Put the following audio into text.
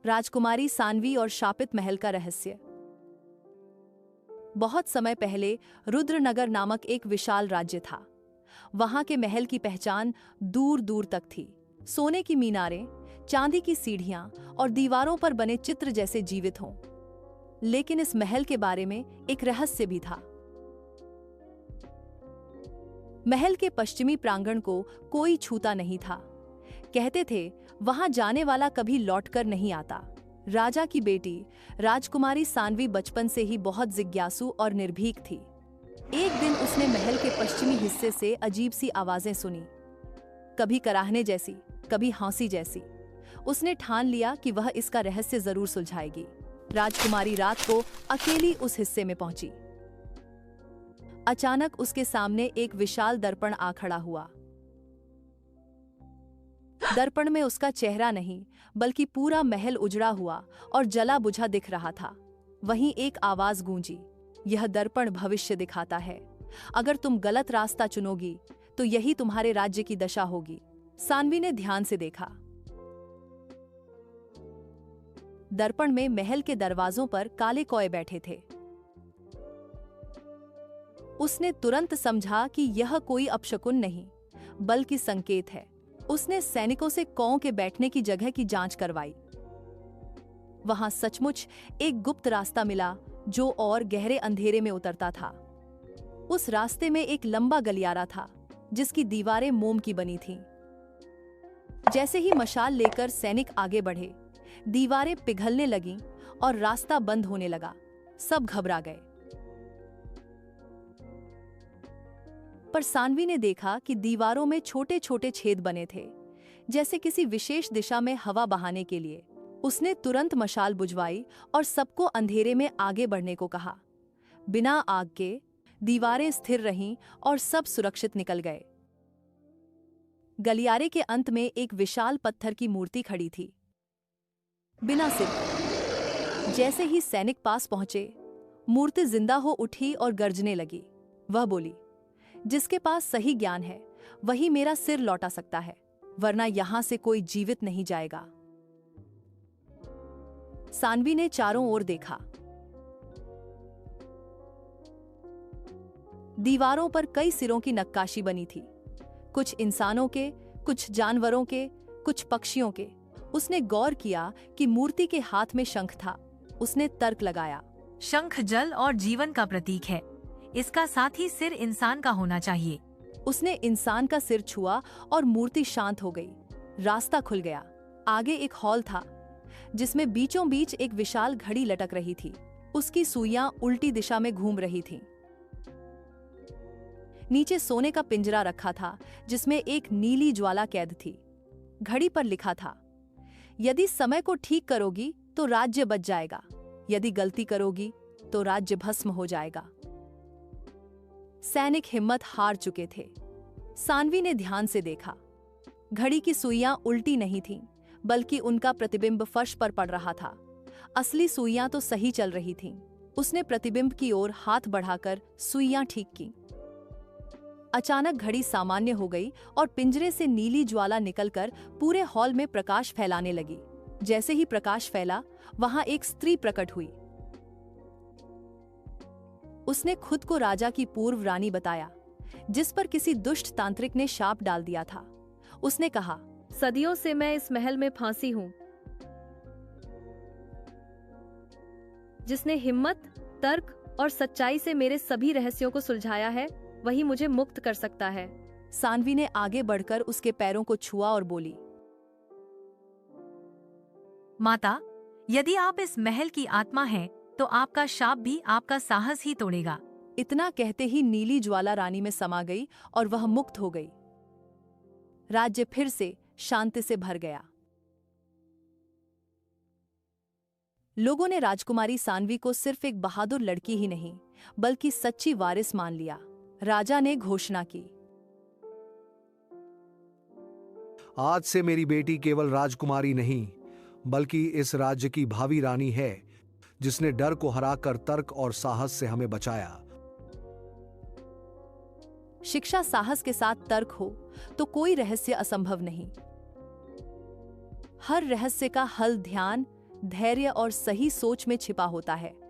राजकुमारी सानवी और शापित महल का रहस्य। बहुत समय पहले रुद्रनगर नामक एक विशाल राज्य था। वहां के महल की पहचान दूर दूर तक थी। सोने की मीनारें, चांदी की सीढ़ियां और दीवारों पर बने चित्र जैसे जीवित हों। लेकिन इस महल के बारे में एक रहस्य भी था। महल के पश्चिमी प्रांगण को कोई छूता नहीं था। कहते थे वहां जाने वाला कभी लौटकर नहीं आता। राजा की बेटी राजकुमारी सानवी बचपन से ही बहुत जिज्ञासु और निर्भीक थी। एक दिन उसने महल के पश्चिमी हिस्से से अजीब सी आवाजें सुनी, कभी कराहने जैसी, कभी हंसी जैसी। उसने ठान लिया कि वह इसका रहस्य जरूर सुलझाएगी। राजकुमारी रात को अकेली उस हिस्से में पहुंची। अचानक उसके सामने एक विशाल दर्पण आ खड़ा हुआ। दर्पण में उसका चेहरा नहीं, बल्कि पूरा महल उजड़ा हुआ और जला बुझा दिख रहा था। वहीं एक आवाज गूंजी, यह दर्पण भविष्य दिखाता है। अगर तुम गलत रास्ता चुनोगी तो यही तुम्हारे राज्य की दशा होगी। सानवी ने ध्यान से देखा। दर्पण में महल के दरवाजों पर काले कौए बैठे थे। उसने तुरंत समझा कि यह कोई अपशकुन नहीं, बल्कि संकेत है। उसने सैनिकों से कौओं के बैठने की जगह की जांच करवाई। वहां सचमुच एक गुप्त रास्ता मिला जो और गहरे अंधेरे में उतरता था। उस रास्ते में एक लंबा गलियारा था जिसकी दीवारें मोम की बनी थीं। जैसे ही मशाल लेकर सैनिक आगे बढ़े, दीवारें पिघलने लगीं और रास्ता बंद होने लगा। सब घबरा गए। पर सानवी ने देखा कि दीवारों में छोटे छोटे छेद बने थे, जैसे किसी विशेष दिशा में हवा बहाने के लिए। उसने तुरंत मशाल बुझवाई और सबको अंधेरे में आगे बढ़ने को कहा। बिना आग के दीवारें स्थिर रहीं और सब सुरक्षित निकल गए। गलियारे के अंत में एक विशाल पत्थर की मूर्ति खड़ी थी, बिना सिर। जैसे ही सैनिक पास पहुंचे, मूर्ति जिंदा हो उठी और गर्जने लगी। वह बोली, जिसके पास सही ज्ञान है वही मेरा सिर लौटा सकता है, वरना यहां से कोई जीवित नहीं जाएगा। सानवी ने चारों ओर देखा। दीवारों पर कई सिरों की नक्काशी बनी थी, कुछ इंसानों के, कुछ जानवरों के, कुछ पक्षियों के। उसने गौर किया कि मूर्ति के हाथ में शंख था। उसने तर्क लगाया, शंख जल और जीवन का प्रतीक है, इसका साथ ही सिर इंसान का होना चाहिए। उसने इंसान का सिर छुआ और मूर्ति शांत हो गई। रास्ता खुल गया। आगे एक हॉल था जिसमें बीचों बीच एक विशाल घड़ी लटक रही थी। उसकी सुइयां उल्टी दिशा में घूम रही थीं। नीचे सोने का पिंजरा रखा था जिसमें एक नीली ज्वाला कैद थी। घड़ी पर लिखा था, यदि समय को ठीक करोगी तो राज्य बच जाएगा, यदि गलती करोगी तो राज्य भस्म हो जाएगा। सैनिक हिम्मत हार चुके थे। सानवी ने ध्यान से देखा। घड़ी की सुइयां उल्टी नहीं थीं, बल्कि उनका प्रतिबिंब फर्श पर पड़ रहा था। असली सुइयां तो सही चल रही थीं। उसने प्रतिबिंब की ओर हाथ बढ़ाकर सुइयां ठीक की। अचानक घड़ी सामान्य हो गई और पिंजरे से नीली ज्वाला निकलकर पूरे हॉल में प्रकाश फैलाने लगी। जैसे ही प्रकाश फैला, वहां एक स्त्री प्रकट हुई। उसने खुद को राजा की पूर्व रानी बताया, जिस पर किसी दुष्ट तांत्रिक ने शाप डाल दिया था। उसने कहा, सदियों से मैं इस महल में फांसी हूं। जिसने हिम्मत, तर्क और सच्चाई से मेरे सभी रहस्यों को सुलझाया है, वही मुझे मुक्त कर सकता है। सानवी ने आगे बढ़कर उसके पैरों को छुआ और बोली, माता, यदि आप इस महल की आत्मा हैं, तो आपका शाप भी आपका साहस ही तोड़ेगा। इतना कहते ही नीली ज्वाला रानी में समा गई और वह मुक्त हो गई। राज्य फिर से शांति से भर गया। लोगों ने राजकुमारी सानवी को सिर्फ एक बहादुर लड़की ही नहीं, बल्कि सच्ची वारिस मान लिया। राजा ने घोषणा की, आज से मेरी बेटी केवल राजकुमारी नहीं, बल्कि इस राज्य की भावी रानी है, जिसने डर को हराकर तर्क और साहस से हमें बचाया। शिक्षा साहस के साथ तर्क हो तो कोई रहस्य असंभव नहीं। हर रहस्य का हल ध्यान, धैर्य और सही सोच में छिपा होता है।